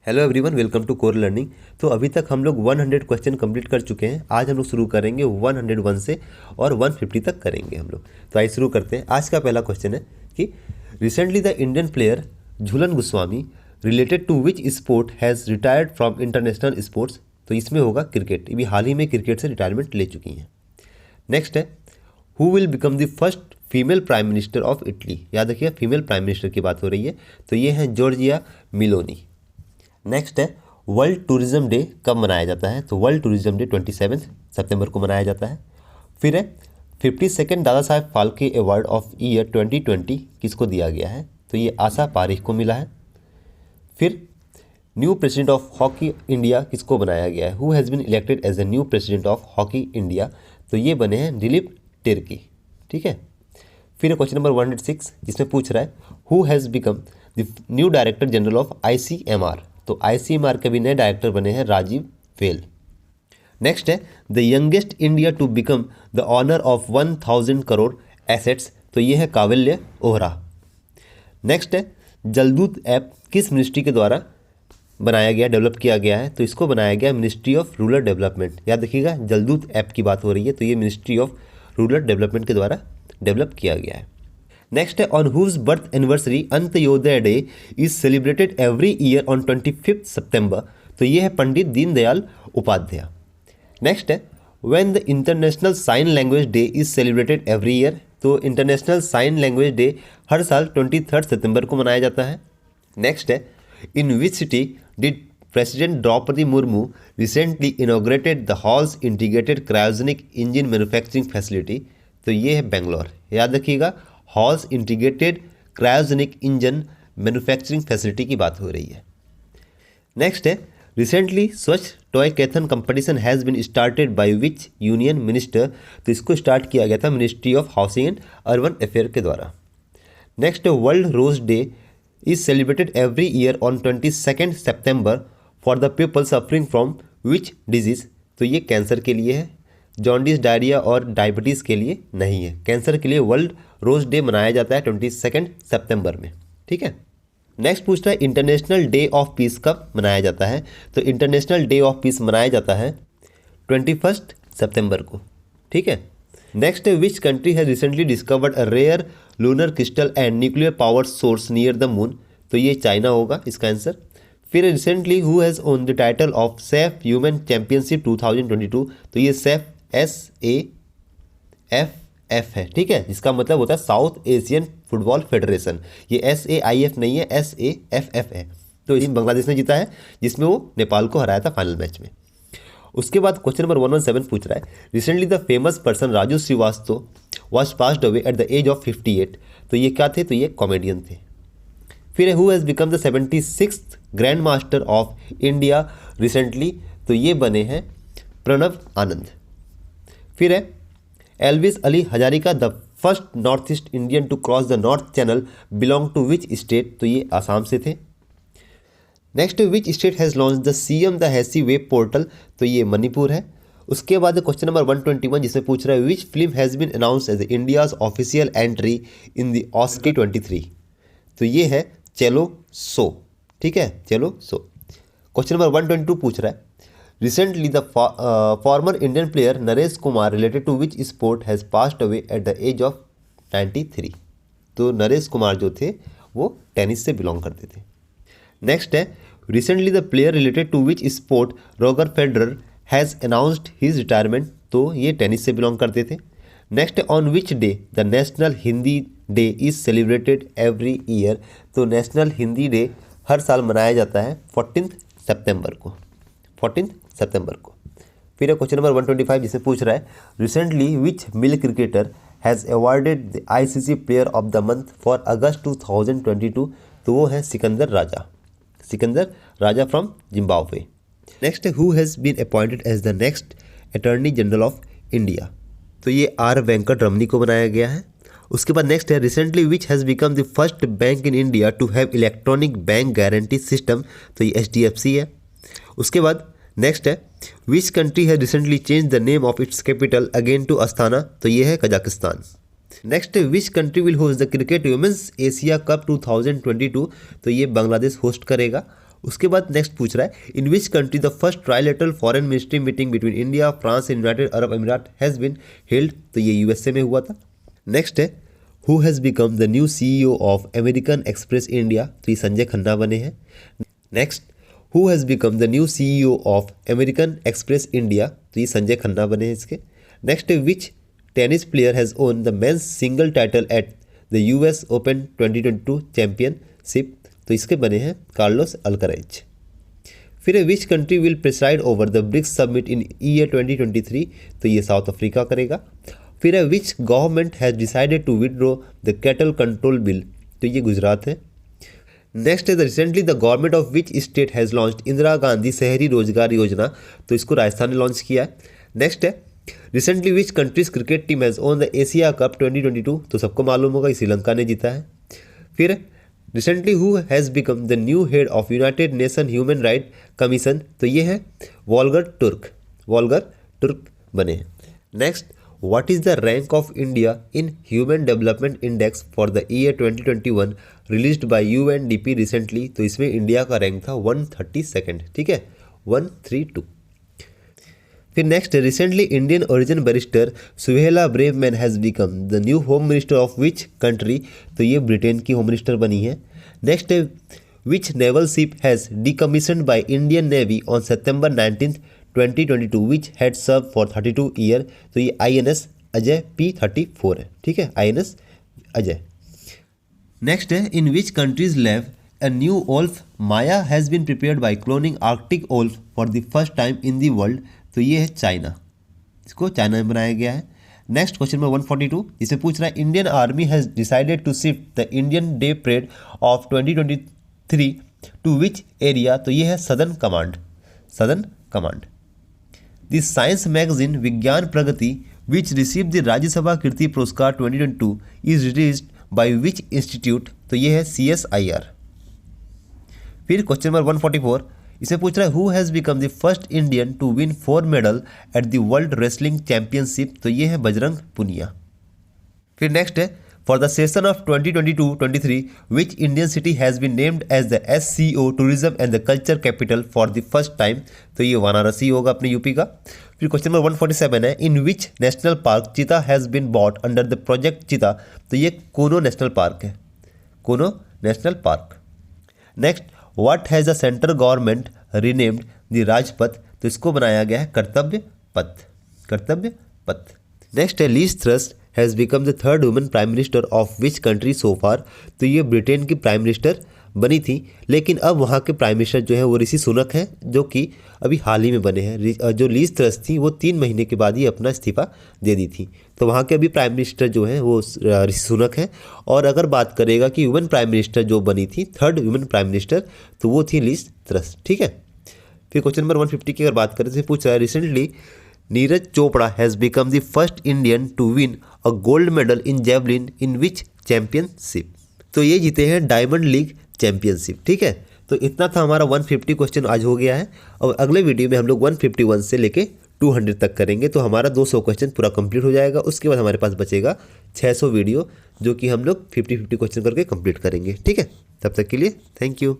Hello everyone, welcome to core learning. तो अभी तक हम लोग 100 क्वेश्चन कंप्लीट कर चुके हैं। आज हम लोग शुरू करेंगे 101 से और 150 तक करेंगे हम लोग। तो आइए शुरू करते हैं। आज का पहला क्वेश्चन है कि recently the Indian player Jhulan Goswami related to which sport has retired from international sports. तो इसमें होगा क्रिकेट। ये हाल ही में क्रिकेट से रिटायरमेंट ले चुकी हैं। नेक्स्ट है who will become the first female prime minister of Italy. याद रखिए, फीमेल प्राइम मिनिस्टर की बात हो रही है। तो ये हैं जॉर्जिया मेलोनी। नेक्स्ट है वर्ल्ड टूरिज्म डे कब मनाया जाता है। तो वर्ल्ड टूरिज्म डे 27 सितंबर को मनाया जाता है। फिर है 52nd Dada Saheb Phalke award of year 2020 किसको दिया गया है। तो ये आशा पारेख को मिला है। फिर new president of Hockey India किसको बनाया गया है। Who has been elected as the new president of Hockey India. तो ये बने हैं दिलीप तिर्की। ठीक है। फिर क्वेश्चन नंबर 106 जिसमें पूछ रहा है who has become the new director general of ICMR। तो ICMR के भी नए डायरेक्टर बने हैं राजीव फेल। नेक्स्ट है the youngest India to become the owner of 1000 crore assets. तो ये है काविल्य ओहरा। नेक्स्ट है जलदूत ऐप किस मिनिस्ट्री के द्वारा बनाया गया, डेवलप किया गया है। तो इसको बनाया गया मिनिस्ट्री ऑफ रूरल डेवलपमेंट। याद रखिएगा, जलदूत ऐप की बात हो रही है। तो ये मिनिस्ट्री ऑफ रूरल डेवलपमेंट के द्वारा डेवलप किया गया है। नेक्स्ट है on whose birth anniversary Antyodaya day is celebrated every year on 25 सितंबर। तो ये है पंडित दीनदयाल उपाध्याय। नेक्स्ट है when the international sign language day is celebrated every year. तो इंटरनेशनल साइन लैंग्वेज डे हर साल 23 सितंबर को मनाया जाता है। नेक्स्ट है in which city did president Droupadi Murmu recently inaugurated the HAL's integrated cryogenic engine manufacturing facility. तो ये है बेंगलोर। याद रखिएगा, HAL's integrated cryogenic engine manufacturing facility की बात हो रही है। नेक्स्ट है recently Swachh toycathon competition has been started by which union minister. तो इसको स्टार्ट किया गया था ministry of housing and urban affair के द्वारा। नेक्स्ट है world rose day is celebrated every year on 22 सितंबर for the people suffering from which disease. तो ये कैंसर के लिए है, जॉन्डिस, डायरिया और डायबिटीज़ के लिए नहीं है। कैंसर के लिए वर्ल्ड रोज डे मनाया जाता है 22 सितंबर में। ठीक है। नेक्स्ट पूछता है इंटरनेशनल डे ऑफ पीस कब मनाया जाता है। तो इंटरनेशनल डे ऑफ पीस मनाया जाता है 21 सितंबर को। ठीक है। नेक्स्ट है which country has recently discovered a rare lunar crystal and nuclear power source near the moon. तो ये चाइना होगा इसका आंसर। फिर recently who has won the title of SAFF human championship 2022। तो ये सैफ SAFF है। ठीक है, जिसका मतलब होता है साउथ एशियन फुटबॉल फेडरेशन। ये SAIF नहीं है, SAFF है। तो ये बांग्लादेश ने जीता है, जिसमें वो नेपाल को हराया था फाइनल मैच में। उसके बाद क्वेश्चन नंबर 117 पूछ रहा है recently the famous person Raju Srivastava was passed away at the age of 58। तो ये क्या थे। तो ये कॉमेडियन थे। फिर who has become the 76th grandmaster of India recently. तो ये बने हैं प्रणव आनंद। फिर है Elvis Ali Hazarika the first north east Indian to cross the north channel belong to which state. तो ये आसाम से थे। Next which state has launch the CM the Hasi web portal. तो ये मणिपुर है। उसके बाद क्वेश्चन नंबर 121 जिसमें पूछ रहा है which film has been announced as India's official entry in the Oscar 23। तो ये है चलो सो। ठीक है, चलो सो। क्वेश्चन नंबर 122 पूछ रहा है recently the former Indian player Naresh Kumar related to which sport has passed away at the age of 93। तो नरेश कुमार जो थे वो टेनिस से बिलोंग करते थे। नेक्स्ट है recently the player related to which sport Roger Federer has announced his retirement. तो ये टेनिस से बिलोंग करते थे। Next on which day the national Hindi day is celebrated every year. तो नेशनल हिंदी डे हर साल मनाया जाता है 14 सितंबर को। 14 सितंबर को। फिर क्वेश्चन नंबर 125 जिसमें पूछ रहा है recently which male cricketer has awarded the ICC player of the month for August 2022। तो वो है Sikandar Raza from Zimbabwe. Next है who has been appointed as the next attorney general of India. तो ये R वेंकट रमनी को बनाया गया है। उसके बाद नेक्स्ट है recently which has become the first bank in India to have electronic bank guarantee system. तो ये HDFC है। उसके बाद नेक्स्ट है which country has recently change the name of its capital again to Astana. तो ये है Kazakhstan. Next which country will host the cricket women's Asia cup 2022। तो ये बांग्लादेश होस्ट करेगा। उसके बाद नेक्स्ट पूछ रहा है in which country the first trilateral foreign ministry meeting between India, France and United Arab Emirates has been held, तो ये यूएसए में हुआ था। नेक्स्ट है who has become the new CEO of American Express India, तो ये संजय खन्ना बने हैं। Next who has become the new CEO of American Express India, तो ये संजय खन्ना बने हैं इसके। नेक्स्ट है which tennis player has won the men's single title at the US open 2022 championship, तो इसके बने हैं कार्लोस अल्कराइज। फिर which country will preside over the BRICS summit in year 2023, तो ये साउथ अफ्रीका करेगा। फिर which government has decided to withdraw the cattle control bill, तो ये गुजरात है। नेक्स्ट है the recently the government of which state has launched Indira Gandhi Shahri Rozgar योजना, तो इसको राजस्थान ने लॉन्च किया है। नेक्स्ट है recently which countries cricket team has won the Asia cup 2022, तो सबको मालूम होगा श्रीलंका ने जीता है। फिर recently who has become the new head of United nation human right commission, तो ये है वॉल्गर टुर्क बने हैं। Next what is the rank of India in human development index for the year 2021 released by UNDP recently, तो इसमें India का rank था 132, ठीक है 132। फिर next recently Indian origin barrister Suella Braverman has become the new home minister of which country, तो ये Britain की होम मिनिस्टर बनी है। नेक्स्ट है which naval ship has decommissioned by Indian navy on September 19, 2022 which had serve for 32 year, तो ये INS Ajay P34 है, ठीक है INS अजय। नेक्स्ट है in which countries lab a new wolf Maya has been prepared by cloning Arctic wolf for the first time in the world, तो ये है China, इसको चाइना में बनाया गया है। नेक्स्ट क्वेश्चन में 142 इसे पूछ रहा है Indian army has decided to shift the Indian day parade of 2023 to which area, तो ये है southern command. The science magazine Vigyan Pragati which receive the Rajya Sabha Kirti Puraskar 2022 is released by which institute, तो ये है CSIR। फिर क्वेश्चन नंबर 144 इसे पूछ रहा है who has become the first Indian to win 4 medal at the world wrestling championship, तो ये है बजरंग पुनिया। फिर नेक्स्ट है for the session of 2022-23 which Indian city has been named as the SCO tourism and the culture capital for the first time, तो ये वाराणसी होगा अपने UP का। फिर क्वेश्चन नंबर 147 है in which national park cheetah has been bought under the project cheetah, तो ये Kuno national park है, Kuno national park. Next what has the central government renamed the Rajpath, तो इसको बनाया गया है कर्तव्य पथ। नेक्स्ट है Liz Truss has become the third women prime minister of which country so far, तो ये ब्रिटेन की प्राइम मिनिस्टर बनी थी, लेकिन अब वहाँ के प्राइम मिनिस्टर जो है वो ऋषि सुनक हैं, जो कि अभी हाल ही में बने हैं। जो लीज थ्रस्ट थी वो 3 महीने के बाद ही अपना इस्तीफा दे दी थी, तो वहाँ के अभी प्राइम मिनिस्टर जो हैं वो ऋषि सुनक हैं। और अगर बात करेगा कि वुमेन प्राइम मिनिस्टर जो बनी थी थर्ड वुमेन प्राइम मिनिस्टर, तो वो थी लीज थ्रस्ट, ठीक है। फिर क्वेश्चन नंबर 150 की अगर बात करें तो पूछ रहा है recently Neeraj Chopra has become the first Indian to win a gold medal in javelin in which championship, तो ये जीते हैं डायमंड लीग चैंपियनशिप, ठीक है। तो इतना था हमारा 150 क्वेश्चन आज हो गया है। और अगले वीडियो में हम लोग 151 से लेके 200 तक करेंगे, तो हमारा 200 क्वेश्चन पूरा कंप्लीट हो जाएगा। उसके बाद हमारे पास बचेगा 600 वीडियो, जो कि हम लोग 50-50 क्वेश्चन करके कंप्लीट करेंगे, ठीक है। तब तक के लिए थैंक यू।